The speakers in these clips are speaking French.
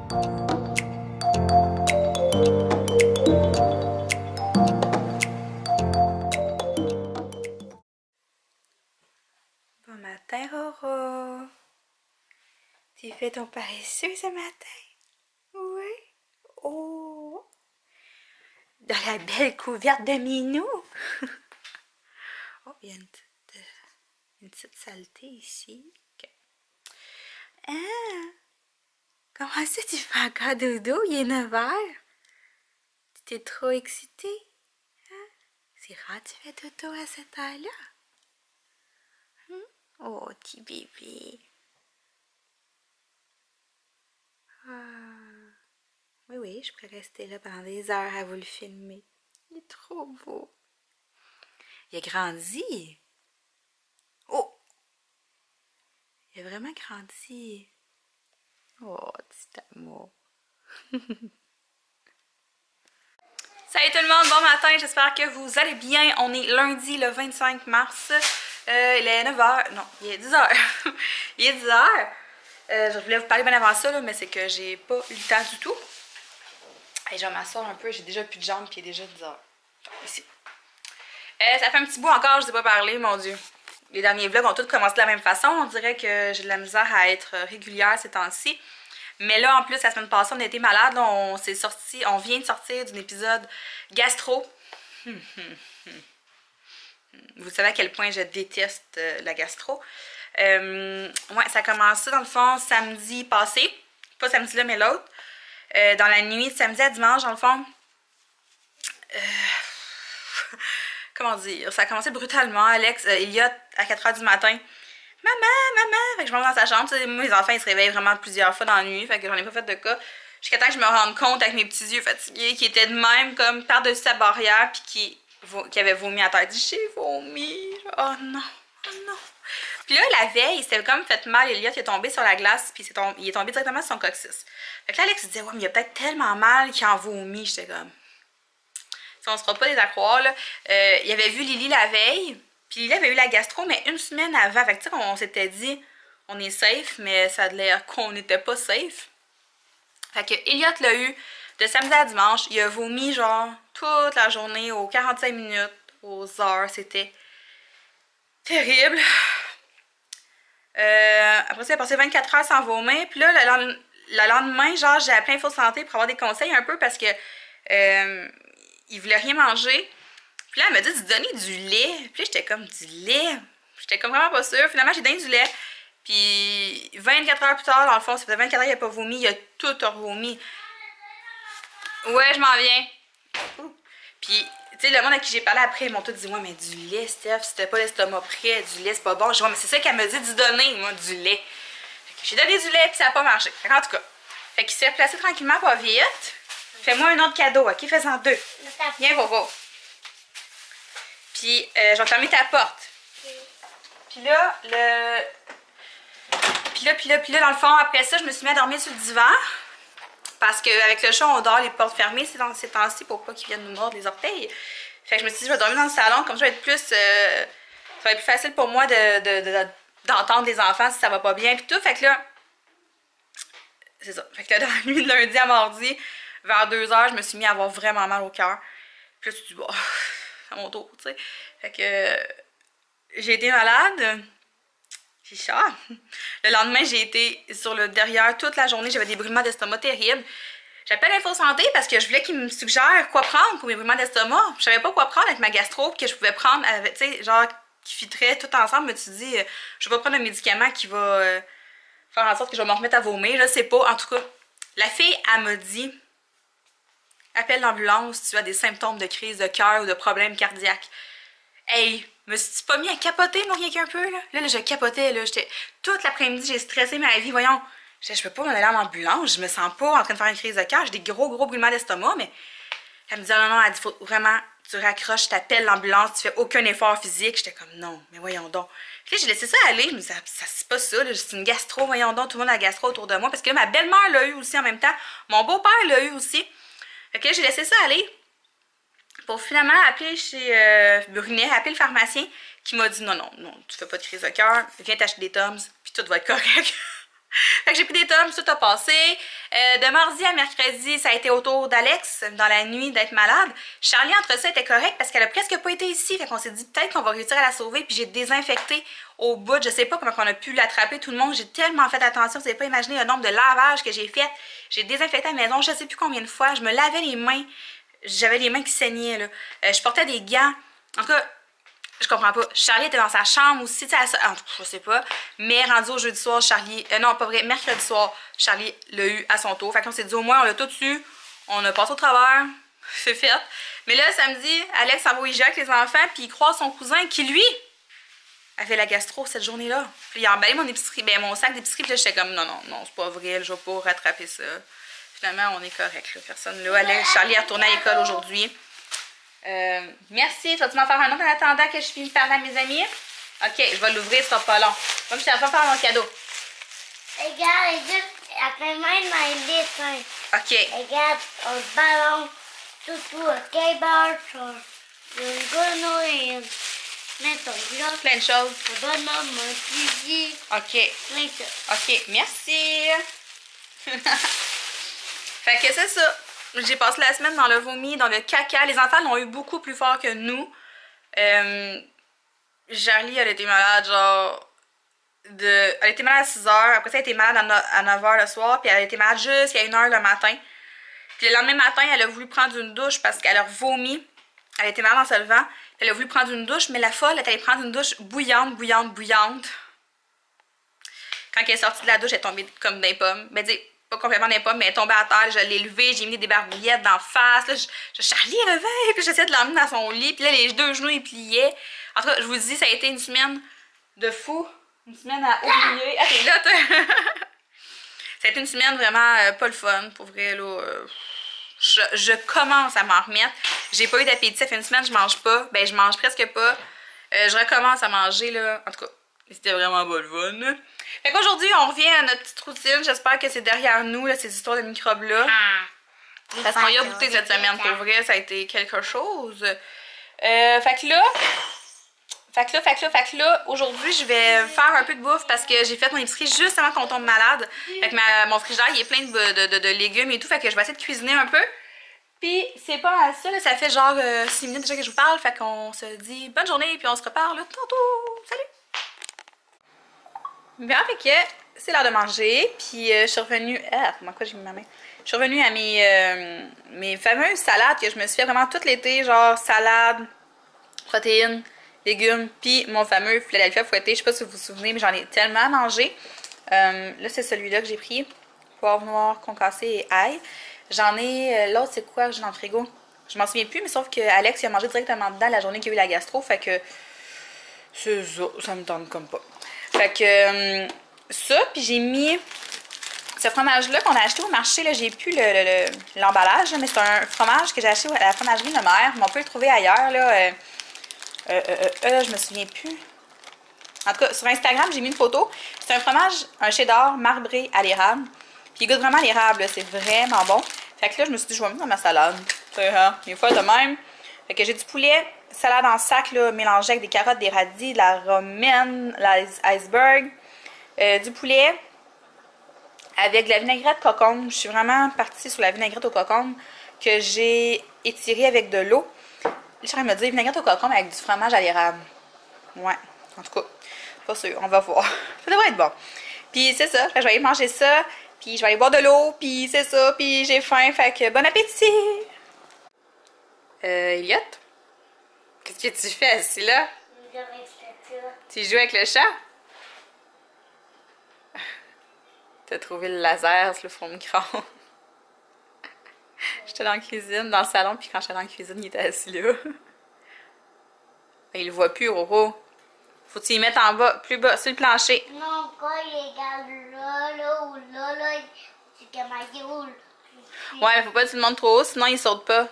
Bon matin, Roro. Tu fais ton paresseux ce matin? Oui. Oh! Dans la belle couverte de Minou. Oh, il y a une petite saleté ici. Okay. Ah! Comment ça tu fais encore dodo? Il est 9 h. Tu t'es trop excitée? Hein? C'est rare que tu fais dodo à cette heure-là? Oh, petit bébé. Ah. Oui, oui, je pourrais rester là pendant des heures à vous le filmer. Il est trop beau. Il a grandi. Oh! Il a vraiment grandi. Oh, petit amour. Salut tout le monde, bon matin, j'espère que vous allez bien. On est lundi le 25 mars. Il est 9 h. Non, il est 10 h. Il est 10 h. Je voulais vous parler bien avant ça, là, mais c'est que j'ai pas eu le temps du tout. Et je vais m'asseoir un peu, j'ai déjà plus de jambes, puis il est déjà 10 h. Ici. Ça fait un petit bout encore, je ne sais pas parler, mon Dieu. Les derniers vlogs ont tous commencé de la même façon. On dirait que j'ai de la misère à être régulière ces temps-ci. Mais là, en plus, la semaine passée, on a été malade. Là, on vient de sortir d'un épisode gastro. Vous savez à quel point je déteste la gastro. Ouais, ça a commencé dans le fond samedi passé. Pas samedi là, mais l'autre. Dans la nuit de samedi à dimanche, dans le fond. Comment dire? Ça a commencé brutalement. Elliot, à 4 h du matin. Maman! Fait que je monte dans sa chambre. Moi, mes enfants, ils se réveillent vraiment plusieurs fois dans la nuit. Fait que j'en ai pas fait de cas. Jusqu'à temps que je me rende compte avec mes petits yeux fatigués qu'il était de même, comme par-dessus sa barrière, puis qu'il avait vomi à terre. Il dit, j'ai vomi. Oh non, oh non. Puis là, la veille, il s'était comme fait mal. Elliot, il est tombé sur la glace, puis il est tombé directement sur son coccyx. Fait que là, Alex disait, ouais, mais il a peut-être tellement mal qu'il en vomit. J'étais comme, si on se fera pas les accroire, là. Il avait vu Lily la veille. Puis Lily avait eu la gastro, mais une semaine avant. Fait que tu sais, on s'était dit, on est safe, mais ça a l'air qu'on n'était pas safe. Fait que Elliot l'a eu de samedi à dimanche. Il a vomi, genre, toute la journée, aux 45 minutes, aux heures. C'était terrible. Après ça, il a passé 24 heures sans vomir. Puis là, le lendemain, genre, j'ai appelé Info Santé pour avoir des conseils un peu parce que il voulait rien manger. Puis là, elle m'a dit de donner du lait. Puis là, j'étais comme, du lait? J'étais comme vraiment pas sûre. Finalement, j'ai donné du lait. Puis 24 heures plus tard, dans le fond, ça faisait 24 heures qu'il n'a pas vomi. Il a tout revomi. Ouais, je m'en viens. Puis, tu sais, le monde à qui j'ai parlé après, ils m'ont tous dit, ouais, mais du lait, Steph, c'était pas l'estomac prêt, du lait, c'est pas bon. Je dis, ouais, mais c'est ça qu'elle me dit de donner, moi, du lait. J'ai donné du lait, puis ça a pas marché. En tout cas, fait qu'il s'est placé tranquillement, pas vite. Fais-moi un autre cadeau, ok? Fais-en 2. Viens, Bobo. Puis, je vais fermer ta porte. Puis là, Puis là, dans le fond, après ça, je me suis mis à dormir sur le divan. Parce qu'avec le chat, on dort les portes fermées ces temps-ci pour pas qu'ils viennent nous mordre les orteils. Fait que je me suis dit, je vais dormir dans le salon, comme ça, ça va être plus, ça va être plus facile pour moi d'entendre les enfants si ça va pas bien, puis tout. Fait que là, c'est ça. Fait que là, dans la nuit de lundi à mardi, vers 2 h, je me suis mis à avoir vraiment mal au cœur. Puis là, tu te dis, bon, à mon tour, tu sais. Fait que j'ai été malade. J'ai chaud. Le lendemain, j'ai été sur le derrière toute la journée. J'avais des brûlements d'estomac terribles. J'appelle Info Santé parce que je voulais qu'ils me suggèrent quoi prendre pour mes brûlements d'estomac. Je savais pas quoi prendre avec ma gastro que je pouvais prendre, tu sais, genre qui fitterait tout ensemble. Mais tu te dis, je vais pas prendre un médicament qui va faire en sorte que je vais me remettre à vomir. Je sais pas. En tout cas, la fille, elle m'a dit, appelle l'ambulance si tu as des symptômes de crise de cœur ou de problèmes cardiaques. Hey, me suis pas mis à capoter, moi, rien qu'un peu, là. Là, je capotais, là. Toute l'après-midi, j'ai stressé ma vie, voyons. Je peux pas m'en aller en ambulance, je me sens pas en train de faire une crise de cœur. J'ai des gros brûlements d'estomac, mais elle me dit, non, elle dit, faut vraiment, tu raccroches, t'appelles l'ambulance, tu fais aucun effort physique. J'étais comme, non, mais voyons donc. Puis là, j'ai laissé ça aller, je me disais, ça c'est pas ça, c'est une gastro, voyons donc, tout le monde a la gastro autour de moi. Parce que là, ma belle-mère l'a eu aussi en même temps, mon beau-père l'a eu aussi. Fait que là, j'ai laissé ça aller. Pour finalement appeler chez Brunet, appeler le pharmacien qui m'a dit non, tu fais pas de crise de cœur, viens t'acheter des Tums, puis tout va être correct. Fait que j'ai pris des tomes, tout a passé. De mardi à mercredi, ça a été autour d'Alex, dans la nuit, d'être malade. Charlie, entre ça, était correcte parce qu'elle a presque pas été ici. Fait qu'on s'est dit peut-être qu'on va réussir à la sauver. Puis j'ai désinfecté au bout. Je sais pas comment on a pu l'attraper, tout le monde. J'ai tellement fait attention. Vous n'avez pas imaginé le nombre de lavages que j'ai fait. J'ai désinfecté la maison, je sais plus combien de fois. Je me lavais les mains. J'avais les mains qui saignaient, là. Je portais des gants. En tout cas, je comprends pas. Charlie était dans sa chambre aussi, tu sais, je sais pas. Mais rendu au jeudi soir, Charlie... non, pas vrai, mercredi soir, Charlie l'a eu à son tour. Fait qu'on s'est dit, au moins, on l'a tout eu. On a passé au travers. C'est fait. Mais là, samedi, Alex s'en va au IGA avec les enfants, puis il croise son cousin qui, lui, avait la gastro cette journée-là. Puis il a emballé mon épicerie, ben mon sac d'épicerie, puis là, j'étais comme, non, c'est pas vrai, je vais pas rattraper ça. Finalement, on est correct, là. Personne là. Alex, Charlie est retourné à l'école aujourd'hui. Merci. Vas-tu m'en faire un autre en attendant que je finisse de parler à mes amis? Ok, je vais l'ouvrir, ce sera pas long. Comme je t'ai pas faire mon cadeau. Regarde, après même dans les dessins. Ok. Regarde, un ballon, tout, un cable, une grenouille, mais ton bloc, Plein de choses. un bonhomme, un fusil, Ok. plein de choses. Ok, merci. Fait que c'est ça. J'ai passé la semaine dans le vomi, dans le caca. Les enfants l'ont eu beaucoup plus fort que nous. Charlie, elle était malade, genre... Elle était malade à 6 h. Après ça, elle était malade à 9 h le soir. Puis elle était malade jusqu'à 1 h le matin. Puis le lendemain matin, elle a voulu prendre une douche parce qu'elle a vomi. Elle était malade en se levant. Elle a voulu prendre une douche, mais la folle, elle est allée prendre une douche bouillante. Quand elle est sortie de la douche, elle est tombée comme des pommes. Ben, dis, pas complètement des pommes, mais elle est tombée à terre. Je l'ai levée, j'ai mis des barbouillettes d'en face. Là, Charlie, réveille! Puis j'essayais de l'emmener dans son lit. Puis là, les deux genoux, ils pliaient. En tout cas, je vous dis, ça a été une semaine de fou. Une semaine à oublier. Ah, t'es là, toi! Ça a été une semaine vraiment pas le fun. Pour vrai, là. Je commence à m'en remettre. J'ai pas eu d'appétit. Ça fait une semaine que je mange pas. Ben, je mange presque pas. Je recommence à manger, là. En tout cas, c'était vraiment pas le fun, là. Fait qu'aujourd'hui, on revient à notre petite routine. J'espère que c'est derrière nous, là, ces histoires de microbes-là. Parce qu'on y a goûté cette semaine, pour vrai, ça a été quelque chose. Fait que là, aujourd'hui, je vais faire un peu de bouffe parce que j'ai fait mon épicerie juste avant qu'on tombe malade. Fait que mon frigidaire, il est plein de légumes et tout. Fait que je vais essayer de cuisiner un peu. Puis, c'est pas mal ça, là. Ça fait genre 6 minutes déjà que je vous parle. Fait qu'on se dit bonne journée, puis on se reparle tantôt. Salut! Bien, fait que c'est l'heure de manger. Puis, je suis revenue... Ah, comment quoi j'ai mis ma main? Je suis revenue à mes fameuses salades que je me suis fait vraiment tout l'été. Genre salade, protéines, légumes, puis mon fameux Philadelphia fouetté. Je sais pas si vous vous souvenez, mais j'en ai tellement mangé. Là, c'est celui-là que j'ai pris. Poivre noir, concassé et ail. J'en ai... L'autre, c'est quoi que j'ai dans le frigo? Je m'en souviens plus, mais sauf que Alex il a mangé directement dedans la journée qu'il a eu la gastro. Fait que... C'est ça me tente comme pas. Fait que... ça, puis j'ai mis... Ce fromage-là qu'on a acheté au marché, là, j'ai plus l'emballage, mais c'est un fromage que j'ai acheté à la fromagerie de mère. Mais on peut le trouver ailleurs, là. Je me souviens plus. En tout cas, sur Instagram, j'ai mis une photo. C'est un fromage, un cheddar marbré à l'érable. Puis il goûte vraiment l'érable, c'est vraiment bon. Fait que là, je me suis dit, je vais mettre dans ma salade. Une fois de même. Fait que j'ai du poulet, salade en sac, là, mélangé avec des carottes, des radis, de la romaine, l'iceberg, du poulet avec de la vinaigrette cocombe. Je suis vraiment partie sur la vinaigrette au cocombe que j'ai étirée avec de l'eau. Charles me dit vinaigrette au cocombe avec du fromage à l'érable. Ouais, en tout cas, pas sûr, on va voir. Ça devrait être bon. Puis c'est ça, je vais aller manger ça, puis je vais aller boire de l'eau, puis c'est ça, puis j'ai faim, fait que bon appétit! Elliot? Qu'est-ce que tu fais assis là? Tu joues avec le chat? T'as trouvé le laser sur le fond de micro. J'étais dans la cuisine, dans le salon, puis quand j'étais dans la cuisine, il était assis là. Il le voit plus, Roro. Faut que tu y mettes en bas, plus bas, sur le plancher. Non, quand il regarde là, c'est comme un roule. Ouais, mais faut pas que tu le montres trop haut, sinon il saute pas.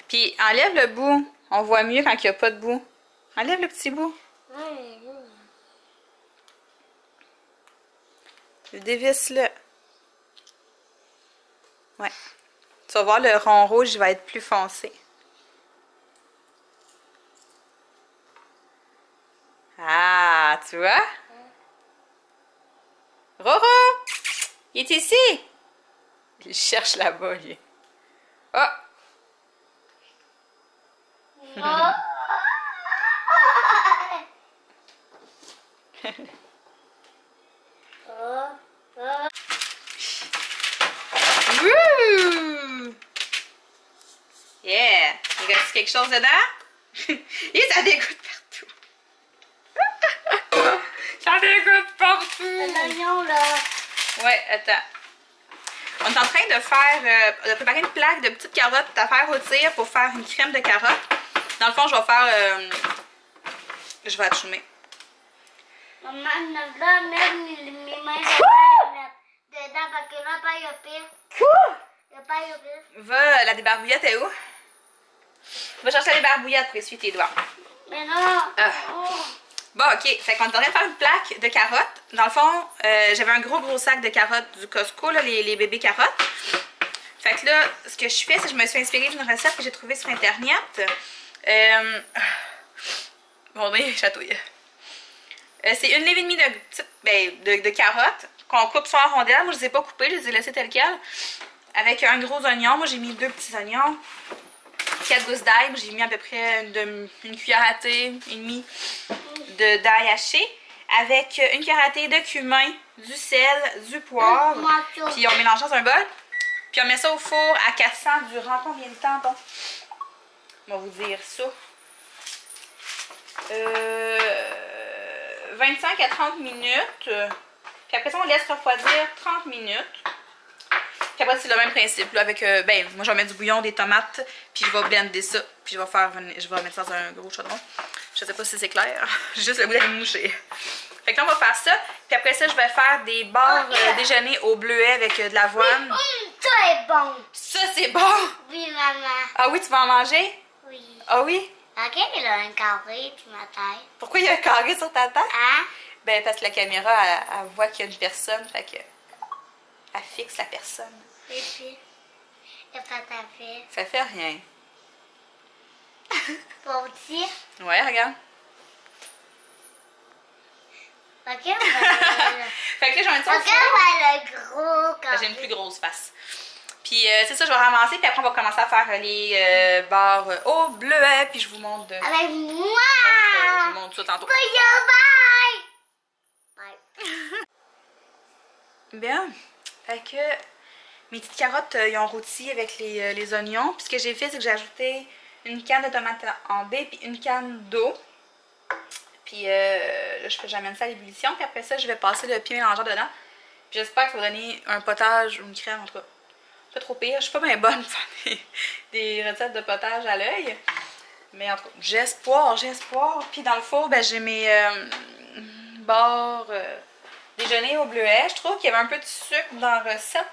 Puis enlève le bout. On voit mieux quand il n'y a pas de bout. Enlève le petit bout. Dévisse-le. Ouais. Tu vas voir, le rond rouge, il va être plus foncé. Ah, tu vois? Roro! Il est ici! Il cherche là-bas, lui. Oh! Oh. Oh. Oh. Wouh! Yeah! Il reste quelque chose dedans? Et ça dégoûte partout! Ça dégoûte partout! L'oignon, là. Ouais, attends. On est en train de faire, de préparer une plaque de petites carottes à faire rôtir pour faire une crème de carottes. Dans le fond, je vais faire, je vais atchoumer. Maman, là, même mes mains dedans, parce que là, pas le pire. Quoi? Le pas le pire. Va, la débarbouillette est où? Va chercher la débarbouillette pour essuyer tes doigts. Mais non. Oh. Bon, ok. Fait qu'on est en train de faire une plaque de carottes. Dans le fond, j'avais un gros sac de carottes du Costco, là, les bébés carottes. Fait que là, ce que je fais, c'est que je me suis inspirée d'une recette que j'ai trouvée sur Internet. Mon nez chatouille. C'est une levée et demie de carottes qu'on coupe soit en rondelles. Moi, je les ai pas coupées, je les ai laissées telles quelles. Avec un gros oignon. Moi, j'ai mis 2 petits oignons. 4 gousses d'ail. J'ai mis à peu près une cuillère à thé et demie d'ail haché. Avec une cuillère à thé de cumin, du sel, du poivre. Puis on mélange dans un bol. Puis on met ça au four à 400 durant combien de temps, bon? On va vous dire ça. 25 à 30 minutes. Puis après ça, on laisse refroidir 30 minutes. Puis après, c'est le même principe. Là, avec, moi, je vais mettre du bouillon, des tomates. Puis je vais blender ça. Puis je vais mettre ça dans un gros chaudron. Je sais pas si c'est clair. J'ai juste le goût d'aller me moucher. Fait que là, on va faire ça. Puis après ça, je vais faire des barres déjeuner au bleuet avec de l'avoine. Ça est bon. Ça, c'est bon! Oui, maman. Ah oui, tu vas en manger? Oui. Ah oui? Ok, il a un carré sur ma tête. Pourquoi il y a un carré sur ta tête? Hein? Ben, parce que la caméra, elle voit qu'il y a une personne, fait que elle fixe la personne. Et puis, et pas ta fait. Ça fait rien. Pour dire, Ouais, regarde. ok, on va Fait que là, j'ai un petit ok, on va le gros carré. J'ai une plus grosse face. Puis c'est ça, je vais ramasser, puis après on va commencer à faire les barres au bleuet, puis je vous montre de... Avec moi! je vous montre ça tantôt. Bye! Bye! Bien. Fait que mes petites carottes, ils ont rôti avec les oignons. Puis ce que j'ai fait, c'est que j'ai ajouté une canne de tomates en baie, puis une canne d'eau. Puis là, j'amène ça à l'ébullition, puis après ça, je vais passer le pied mélangeur dedans. Puis j'espère que ça va donner un potage ou une crème, en tout cas. Pas trop pire. Je suis pas bien bonne pour faire des recettes de potage à l'œil. Mais en tout cas, j'ai espoir. Puis dans le four, ben, j'ai mes barres déjeuner au bleuet. Je trouve qu'il y avait un peu de sucre dans la recette.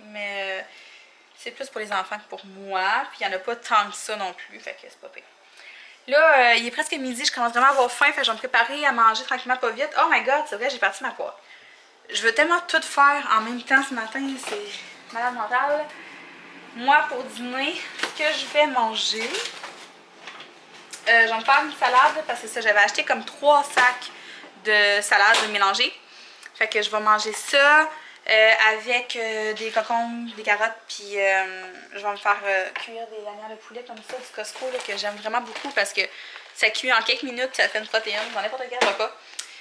Mais c'est plus pour les enfants que pour moi. Puis il n'y en a pas tant que ça non plus. Fait que c'est pas pire. Là, il est presque midi. Je commence vraiment à avoir faim. Fait que je vais me préparer à manger tranquillement, pas vite. Oh my god, c'est vrai, j'ai parti ma poêle. Je veux tellement tout faire en même temps ce matin. C'est malade mentale. Moi, pour dîner, ce que je vais manger, je vais me faire une salade parce que ça, j'avais acheté comme 3 sacs de salade mélangée. Fait que je vais manger ça avec des concombres, des carottes, puis je vais me faire cuire des lanières de poulet comme ça du Costco là, que j'aime vraiment beaucoup parce que ça cuit en quelques minutes, ça fait une protéine dans n'importe quel repas.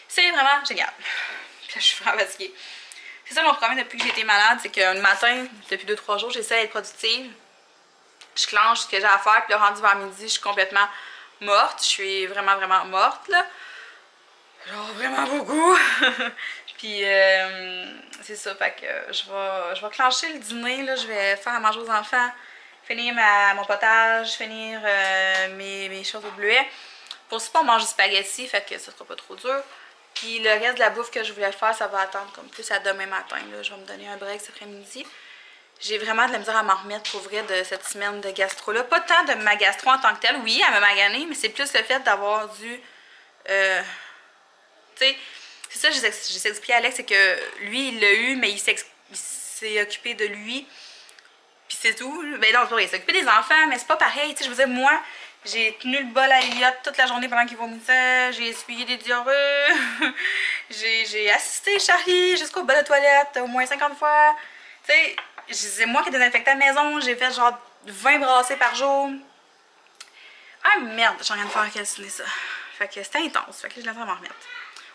C'est vraiment génial. Puis là, je suis vraiment fatiguée. C'est ça mon problème depuis que j'ai été malade, c'est que le matin, depuis 2-3 jours, j'essaie d'être productive. Je clenche ce que j'ai à faire, puis là, rendu vers midi, je suis complètement morte. Je suis vraiment morte, là. Genre vraiment beaucoup. Puis c'est ça, fait que je vais clencher le dîner, là. Je vais faire à manger aux enfants, finir mon potage, finir mes choses au bleuet. Pour ça, on mange du spaghetti, fait que ça sera pas trop dur. Puis le reste de la bouffe que je voulais faire, ça va attendre comme plus à demain matin. Là. Je vais me donner un break cet après-midi. J'ai vraiment de la misère à m'en remettre pour vrai de cette semaine de gastro-là. Pas tant de ma gastro en tant que telle. Oui, elle m'a magané, mais c'est plus le fait d'avoir dû... tu sais, c'est ça que j'ai expliqué à Alex, c'est que lui, il l'a eu, mais il s'est occupé de lui. Puis c'est tout. Ben non, il s'est occupé des enfants, mais c'est pas pareil. Tu sais, je veux dire, moi, J'ai tenu le bol à Elliot toute la journée pendant qu'il vomissait. J'ai essuyé des diarrhées. J'ai assisté Charlie jusqu'au bol de toilette au moins 50 fois. Tu sais, c'est moi qui ai désinfecté la maison. J'ai fait genre 20 brassées par jour. Ah merde, j'ai rien de faire à calciner ça. Fait que c'était intense. Fait que je l'ai m'en remettre.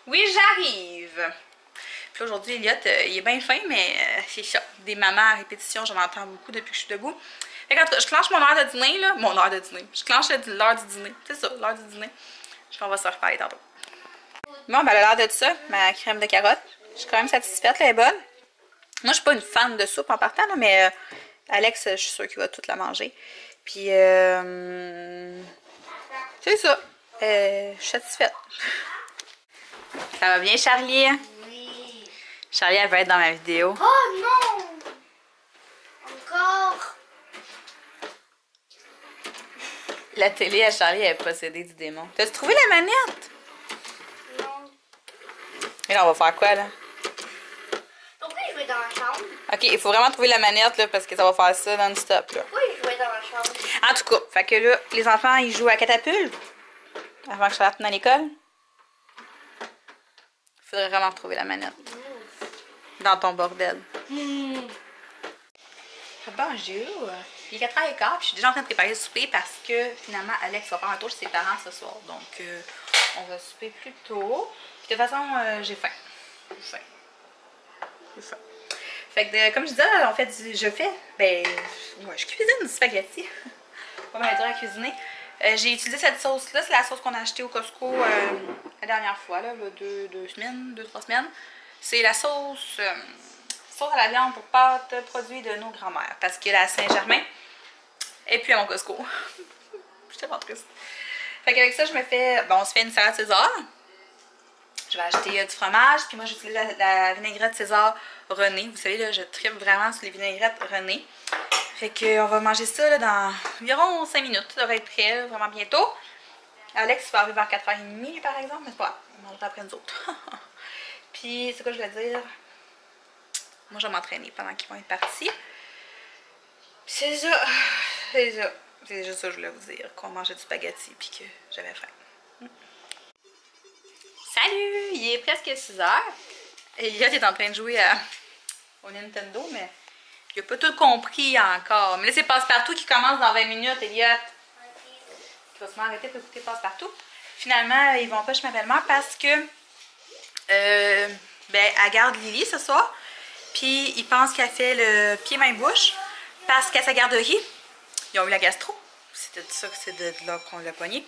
Oui, j'arrive. Puis aujourd'hui, Elliot, il est bien fin, mais c'est ça. Des mamans à répétition, j'en entends beaucoup depuis que je suis debout. Fait qu'en tout cas, je clenche mon heure de dîner, là. Mon heure de dîner. Je clenche l'heure du dîner. C'est ça, l'heure du dîner. Je pense qu'on va se reparler tantôt. Bon, ben, elle a l'air de ça, ma crème de carotte. Je suis quand même satisfaite, elle est bonne. Moi, je suis pas une fan de soupe en partant, là, mais Alex, je suis sûre qu'il va toute la manger. Puis, c'est ça. Je suis satisfaite. Ça va bien, Charlie? Oui. Charlie, elle va être dans ma vidéo. Oh non! Encore? La télé à Charlie, elle est possédée du démon. T'as-tu trouvé la manette? Non. Et là, on va faire quoi, là? Pourquoi il jouait dans la chambre? Ok, il faut vraiment trouver la manette, là, parce que ça va faire ça non-stop, là. Pourquoi il jouait dans la chambre? En tout cas, fait que là, les enfants, ils jouent à catapulte avant que Charlotte retourne à l'école. Il faudrait vraiment retrouver la manette. Dans ton bordel. Bonjour! Il est 4h15, puis je suis déjà en train de préparer le souper parce que finalement Alex va faire un tour chez ses parents ce soir. Donc on va souper plus tôt. Puis de toute façon, j'ai faim. J'ai faim. Fait que comme je disais, je cuisine du spaghetti. Pas mal dur à cuisiner. J'ai utilisé cette sauce-là, c'est la sauce qu'on a achetée au Costco la dernière fois, là, 2-3 semaines. C'est la sauce à la viande pour pâte, produit de nos grands-mères. Parce qu'elle est à Saint-Germain. Et puis à mon Costco. Je suis tellement triste. Fait qu'avec ça, on se fait une salade César. Je vais acheter du fromage. Puis moi, j'utilise la vinaigrette César René. Vous savez, là, je tripe vraiment sur les vinaigrettes René. Fait qu'on va manger ça là, dans environ 5 minutes. Ça devrait être prêt, là, vraiment bientôt. Alex va arriver vers 4h30 par exemple. Mais c'est pas grave. On mangera après nous autres. Puis, c'est quoi je voulais dire? Moi, je vais m'entraîner pendant qu'ils vont être partis. C'est ça. C'est ça. C'est juste ça que je voulais vous dire. Qu'on mangeait du spaghetti puis que j'avais faim. Salut! Il est presque 6h. Elliot est en train de jouer au Nintendo, mais il n'a pas tout compris encore. Mais là, c'est Passe-Partout qui commence dans 20 minutes, Elliot. Il va se m'arrêter pour écouter Passe-Partout. Finalement, ils vont pas chez ma belle-mère parce que elle garde Lily ce soir. Puis ils pensent qu'elle fait le pied-main-bouche parce qu'à sa garderie, ils ont eu la gastro. C'était de ça que c'est de là qu'on l'a pogné.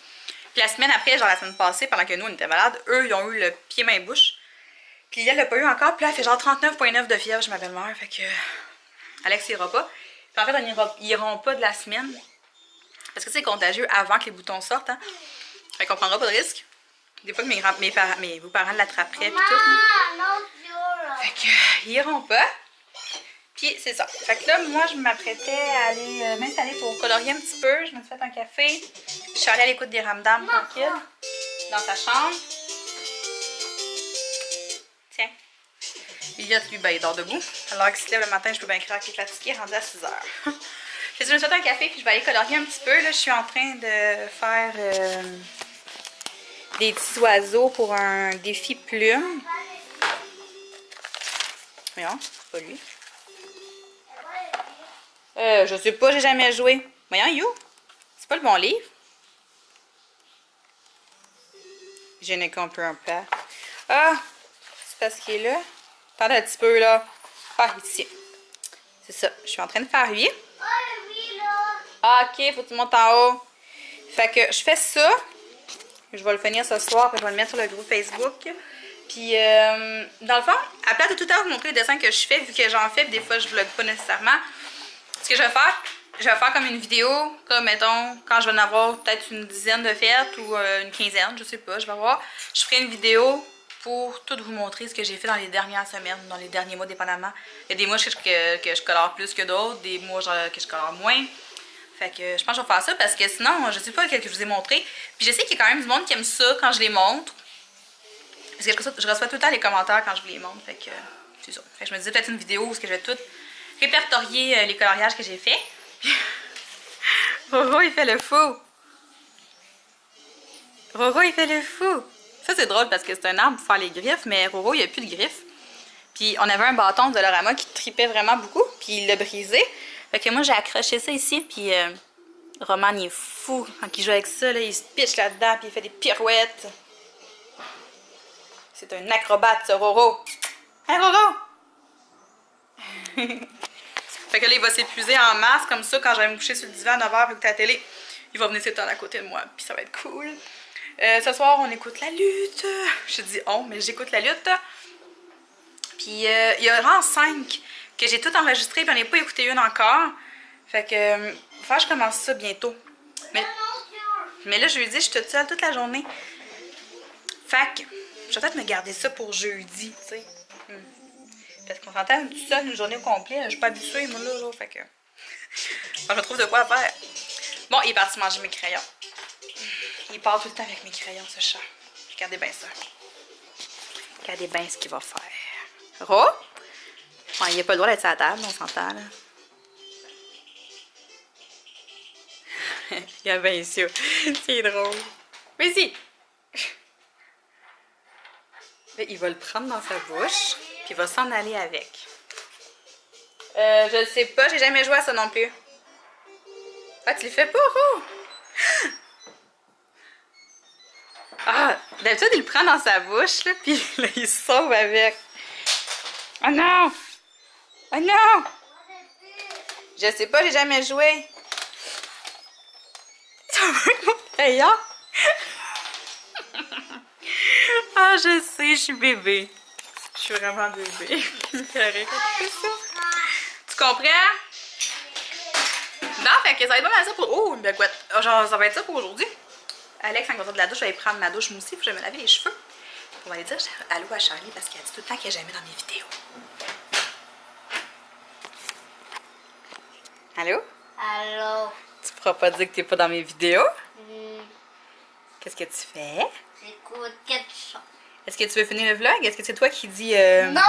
Puis la semaine après, genre la semaine passée, pendant que nous on était malades, eux ils ont eu le pied-main-bouche. Puis elle l'a pas eu encore. Puis là, elle fait genre 39,9 de fièvre chez ma belle-mère. Fait que Alex ira pas. Puis en fait, ils iront pas de la semaine. Parce que c'est contagieux avant que les boutons sortent. Hein? Fait qu'on prendra pas de risque. Des fois que vos parents l'attraperaient. Puis tout. Fait que, ils iront pas. Puis c'est ça. Fait que là, moi, je m'apprêtais à aller m'installer pour colorier un petit peu. Je me suis fait un café. Je suis allée à l'écoute des Ramdam tranquille. Dans sa chambre. Tiens. Elliot, lui, ben, il dort debout. Alors qu'il se lève le matin, je peux bien croire qu'il est fatigué, rendu à 6h. Je me suis fait un café, puis je vais aller colorier un petit peu. Là, je suis en train de faire des petits oiseaux pour un défi plume. Voyons, c'est pas lui. Je sais pas, j'ai jamais joué. Voyons, You. C'est pas le bon livre. Je n'ai compris un peu. Ah, c'est parce qu'il est là. Attendez un petit peu, là. Ah, ici. C'est ça. Je suis en train de faire lui. Ah, ok, faut que tu montes en haut. Fait que je fais ça. Je vais le finir ce soir, puis je vais le mettre sur le groupe Facebook. Puis, dans le fond, à place de tout le temps vous montrer les dessins que je fais, vu que j'en fais, puis des fois je vlog pas nécessairement, ce que je vais faire comme une vidéo, comme mettons, quand je vais en avoir peut-être une dizaine de fêtes ou une quinzaine, je sais pas, je vais voir. Je ferai une vidéo pour tout vous montrer ce que j'ai fait dans les dernières semaines, dans les derniers mois, dépendamment. Il y a des mois que je colore plus que d'autres, des mois que je colore moins. Fait que je pense que je vais faire ça parce que sinon, je sais pas lequel que je vous ai montré. Puis je sais qu'il y a quand même du monde qui aime ça quand je les montre. Parce que je reçois tout le temps les commentaires quand je vous les montre. Fait que c'est ça. Fait que je me disais peut-être une vidéo où je vais tout répertorier les coloriages que j'ai fait. Oh, il fait le fou. Roro, il fait le fou. Ça, c'est drôle parce que c'est un arbre pour faire les griffes, mais Roro, il a plus de griffes. Puis on avait un bâton de Dolorama qui tripait vraiment beaucoup, puis il l'a brisé. Fait que moi, j'ai accroché ça ici, puis Roman, il est fou. Quand il joue avec ça, là, il se pitche là-dedans, puis il fait des pirouettes. C'est un acrobate, ce Roro. Hein, Roro? Fait que là, il va s'épuiser en masse, comme ça, quand je vais me coucher sur le divan à 9h avec ta télé. Il va venir s'étendre à côté de moi, puis ça va être cool. Ce soir, on écoute la lutte. Je dis on, mais j'écoute la lutte. Puis il y a vraiment 5 que j'ai tout enregistré, puis on n'est pas écouté une encore. Fait que, faut que je commence ça bientôt. Mais là, je lui dis, je suis toute seule toute la journée. Fait que, je vais peut-être me garder ça pour jeudi, tu sais. Parce qu'on s'entend tout seul une journée au complet. Je suis pas habituée, moi, là. Fait que, je me trouve de quoi faire. Bon, il est parti manger mes crayons. Il part tout le temps avec mes crayons, ce chat. Regardez bien ça. Regardez bien ce qu'il va faire. Ro? Ouais, il a pas le droit d'être sur la table, on s'entend, là. Il a bien sûr. C'est drôle. Vas-y. Il va le prendre dans sa bouche, puis il va s'en aller avec. Je le sais pas, j'ai jamais joué à ça non plus. Ah, tu le fais pas, Ro? Ah, d'habitude, il le prend dans sa bouche, là, puis là, il se sauve avec. Oh non! Oh non! Je sais pas, j'ai jamais joué. Ça va être mon crayon? Ah, je sais, je suis bébé. Je suis vraiment bébé. Il me fait rire quand tu fais ça. Tu comprends? Non, fait que ça va être pas mal ça pour... Oh, une baguette. Genre, ça va être ça pour aujourd'hui. Alex, quand il va sortir de la douche, je vais aller prendre ma douche, moi aussi, puis je vais me laver les cheveux. On va aller dire allô à Charlie parce qu'elle dit tout le temps qu'elle n'est jamais dans mes vidéos. Allô? Allô? Tu pourras pas dire que t'es pas dans mes vidéos? Qu'est-ce que tu fais? J'écoute quelque chose. Est-ce que tu veux finir le vlog? Est-ce que c'est toi qui dis... Non!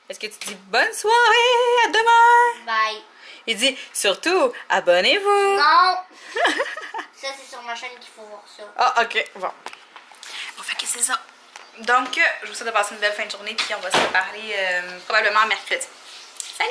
Est-ce que tu dis bonne soirée, à demain? Bye. Il dit surtout, abonnez-vous. Non! Ça, c'est sur ma chaîne qu'il faut voir ça. Ah, ok, bon. Bon, fait que c'est ça. Donc, je vous souhaite de passer une belle fin de journée, puis on va se reparler probablement mercredi. Salut!